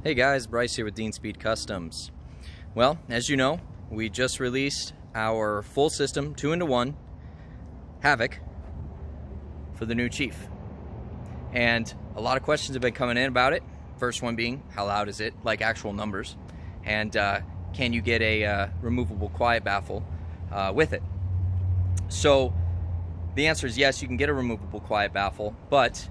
Hey guys, Bryce here with Dean Speed Customs. Well, as you know, we just released our full system 2-in-1 Havok for the new Chief. And a lot of questions have been coming in about it. First one being, how loud is it, like actual numbers? And can you get a removable quiet baffle with it? So the answer is yes, you can get a removable quiet baffle, but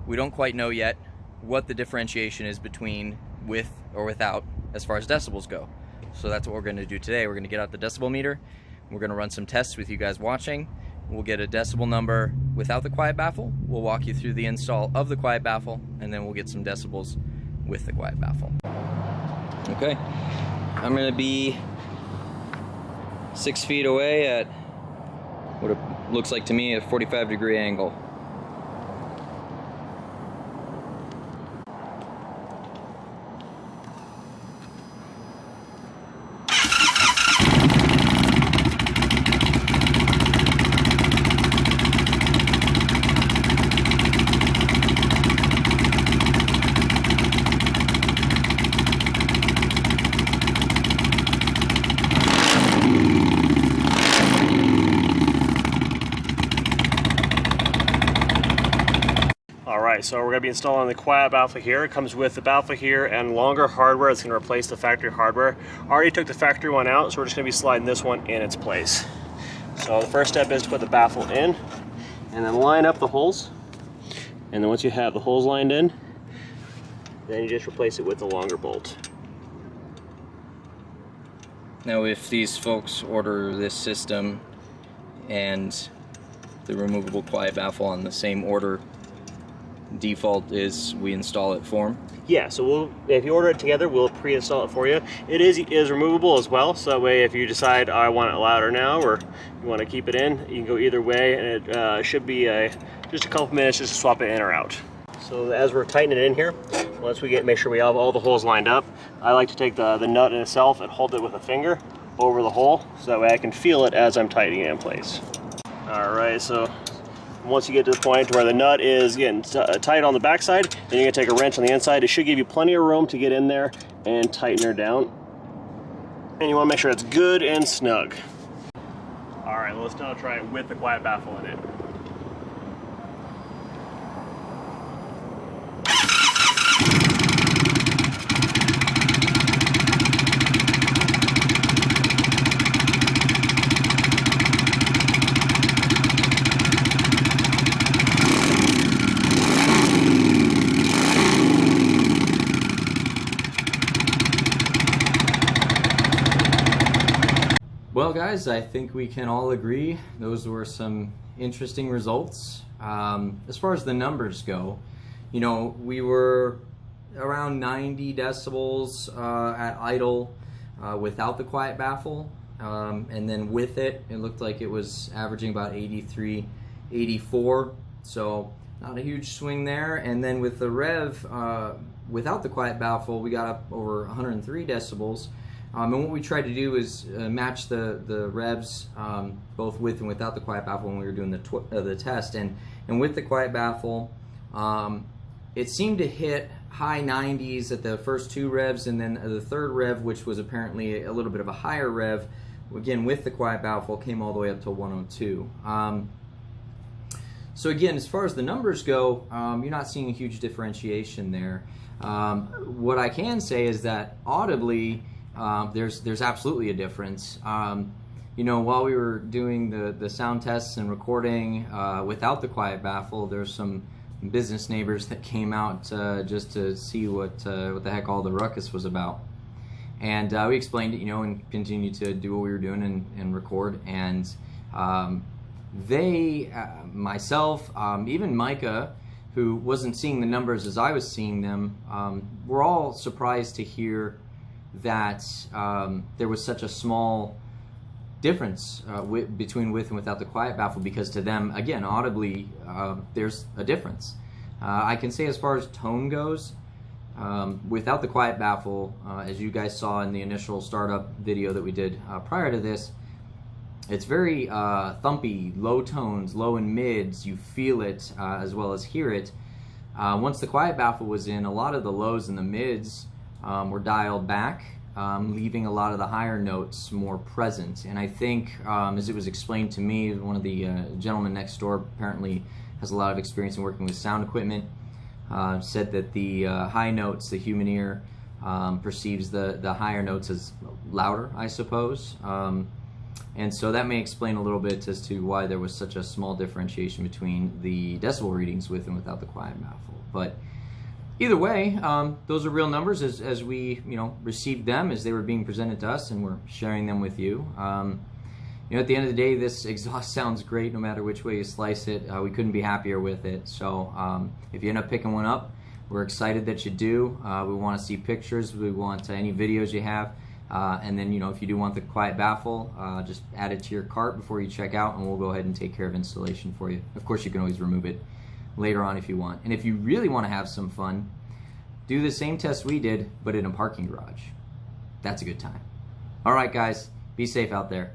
we don't quite know yet what the differentiation is between with or without as far as decibels go. So that's what we're going to do today. We're going to get out the decibel meter. We're going to run some tests with you guys watching. We'll get a decibel number without the quiet baffle. We'll walk you through the install of the quiet baffle, and then we'll get some decibels with the quiet baffle. Okay, I'm going to be 6 feet away at what it looks like to me a 45-degree angle. Alright, so we're going to be installing the quiet baffle here. It comes with the baffle here and longer hardware. It's going to replace the factory hardware. Already took the factory one out, so we're just going to be sliding this one in its place. So the first step is to put the baffle in and then line up the holes. And then once you have the holes lined in, then you just replace it with the longer bolt. Now if these folks order this system and the removable quiet baffle on the same order, default is we install it for them? Yeah, so if you order it together, we'll pre-install it for you. It is removable as well, so that way if you decide I want it louder now or you want to keep it in, you can go either way, and it should be just a couple minutes just to swap it in or out. So as we're tightening it in here, once we make sure we have all the holes lined up, I like to take the nut in itself and hold it with a finger over the hole, so that way I can feel it as I'm tightening it in place. Alright, so once you get to the point where the nut is getting tight on the backside, then you're going to take a wrench on the inside. It should give you plenty of room to get in there and tighten her down. And you want to make sure it's good and snug. Alright, let's now try it with the quiet baffle in it. Well guys, I think we can all agree those were some interesting results. As far as the numbers go, you know, we were around 90 decibels at idle without the quiet baffle, and then with it, it looked like it was averaging about 83, 84, so not a huge swing there. And then with the rev, without the quiet baffle, we got up over 103 decibels. And what we tried to do is match the revs both with and without the quiet baffle when we were doing the test. And with the quiet baffle, it seemed to hit high 90s at the first two revs, and then the third rev, which was apparently a little bit of a higher rev, again with the quiet baffle, came all the way up to 102. So again, as far as the numbers go, you're not seeing a huge differentiation there. What I can say is that audibly, there's absolutely a difference. You know, while we were doing the sound tests and recording without the quiet baffle, there's some business neighbors that came out just to see what the heck all the ruckus was about. And we explained it, you know, and continued to do what we were doing and record. And they, myself, even Micah, who wasn't seeing the numbers as I was seeing them, were all surprised to hear that there was such a small difference between with and without the quiet baffle, because to them, again, audibly, there's a difference. I can say as far as tone goes, without the quiet baffle, as you guys saw in the initial startup video that we did prior to this, it's very thumpy, low tones, low and mids. You feel it as well as hear it. Once the quiet baffle was in, a lot of the lows and the mids were dialed back, leaving a lot of the higher notes more present. And I think, as it was explained to me, one of the gentlemen next door apparently has a lot of experience in working with sound equipment, said that the high notes, the human ear perceives the higher notes as louder, I suppose. And so that may explain a little bit as to why there was such a small differentiation between the decibel readings with and without the quiet baffle. But either way, those are real numbers as we received them as they were being presented to us, and we're sharing them with you. At the end of the day, this exhaust sounds great no matter which way you slice it. We couldn't be happier with it. So if you end up picking one up, we're excited that you do. We want to see pictures. We want any videos you have. And then, if you do want the quiet baffle, just add it to your cart before you check out, and we'll go ahead and take care of installation for you. Of course, you can always remove it later on if you want. And if you really want to have some fun, do the same test we did, but in a parking garage. That's a good time. All right, guys, be safe out there.